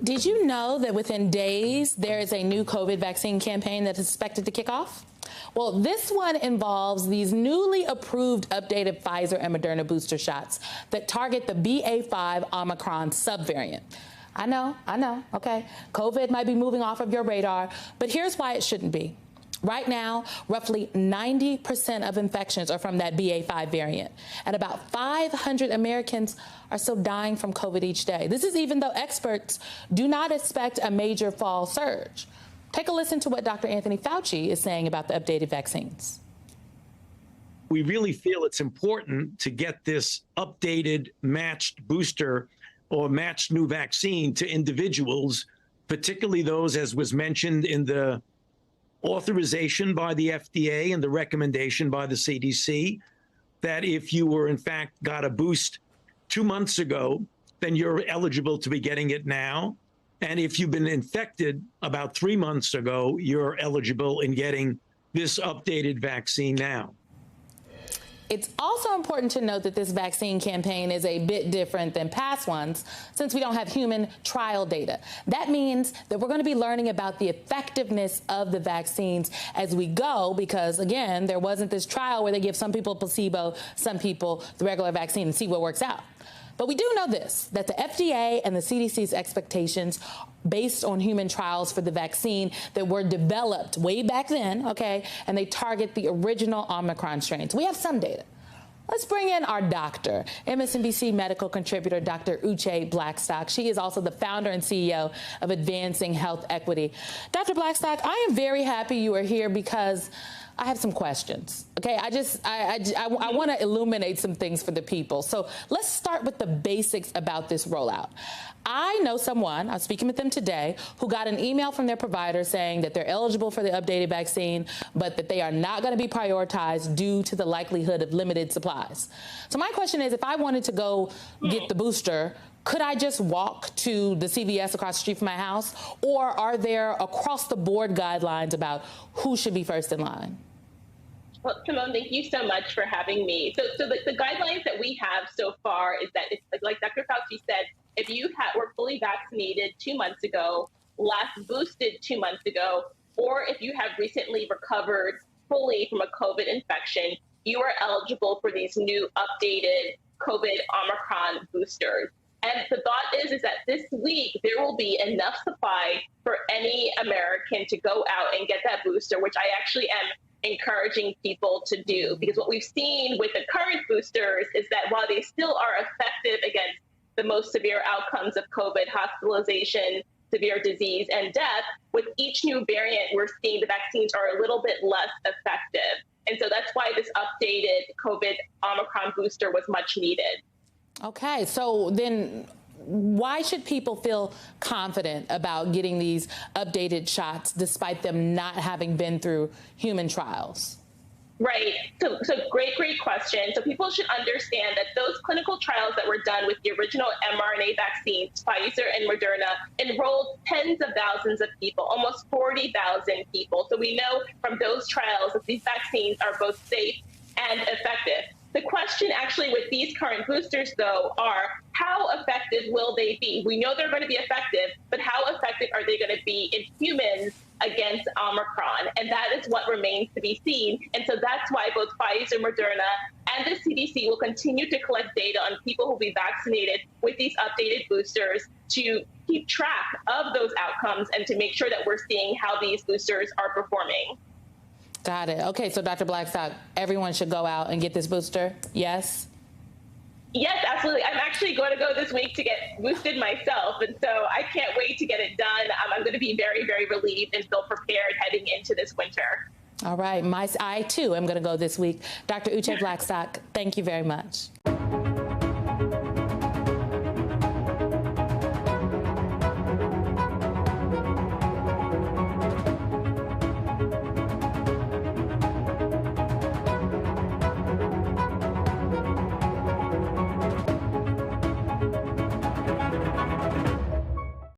Did you know that within days, there is a new COVID vaccine campaign that is expected to kick off? Well, this one involves these newly approved updated Pfizer and Moderna booster shots that target the BA.5 Omicron subvariant. I know, okay. COVID might be moving off of your radar, but here's why it shouldn't be. Right now, roughly 90% of infections are from that BA.5 variant, and about 500 Americans are still dying from COVID each day. This is even though experts do not expect a major fall surge. Take a listen to what Dr. Anthony Fauci is saying about the updated vaccines. We really feel it's important to get this updated matched booster or matched new vaccine to individuals, particularly those, as was mentioned in the authorization by the FDA and the recommendation by the CDC, that if you were in fact got a boost 2 months ago, then you're eligible to be getting it now. And if you've been infected about 3 months ago, you're eligible in getting this updated vaccine now. It's also important to note that this vaccine campaign is a bit different than past ones since we don't have human trial data. That means that we're going to be learning about the effectiveness of the vaccines as we go because, again, there wasn't this trial where they give some people placebo, some people the regular vaccine and see what works out. But we do know this, that the FDA and the CDC's expectations based on human trials for the vaccine that were developed way back then, okay, and they target the original Omicron strains. We have some data. Let's bring in our doctor, MSNBC medical contributor, Dr. Uche Blackstock. She is also the founder and CEO of Advancing Health Equity. Dr. Blackstock, I am very happy you are here because I have some questions. Okay, I want to illuminate some things for the people. So let's start with the basics about this rollout. I know someone, I was speaking with them today, who got an email from their provider saying that they're eligible for the updated vaccine, but that they are not going to be prioritized due to the likelihood of limited supplies. So my question is, if I wanted to go get the booster, could I just walk to the CVS across the street from my house? Or are there across the board guidelines about who should be first in line? Well, Simone, thank you so much for having me. So the guidelines that we have so far is that, it's like Dr. Fauci said, if you were fully vaccinated 2 months ago, last boosted 2 months ago, or if you have recently recovered fully from a COVID infection, you are eligible for these new updated COVID Omicron boosters. And the thought is that this week there will be enough supply for any American to go out and get that booster, which I actually am encouraging people to do. Because what we've seen with the current boosters is that while they still are effective against the most severe outcomes of COVID, hospitalization, severe disease, and death, with each new variant, we're seeing the vaccines are a little bit less effective. And so that's why this updated COVID Omicron booster was much needed. Okay, so then why should people feel confident about getting these updated shots despite them not having been through human trials? Right. So great question. So people should understand that those clinical trials that were done with the original mRNA vaccines, Pfizer and Moderna, enrolled tens of thousands of people, almost 40,000 people. So we know from those trials that these vaccines are both safe and effective. The question actually with these current boosters, though, are how effective will they be? We know they're going to be effective, but how effective are they going to be in humans against Omicron? And that is what remains to be seen. And so that's why both Pfizer, Moderna, and the CDC will continue to collect data on people who will be vaccinated with these updated boosters to keep track of those outcomes and to make sure that we're seeing how these boosters are performing. Got it. Okay, so Dr. Blackstock, everyone should go out and get this booster, yes? Yes, absolutely. I'm actually going to go this week to get boosted myself, and so I can't wait to get it done. I'm going to be very, very relieved and feel prepared heading into this winter. All right. I, too, am going to go this week. Dr. Uche Blackstock, thank you very much.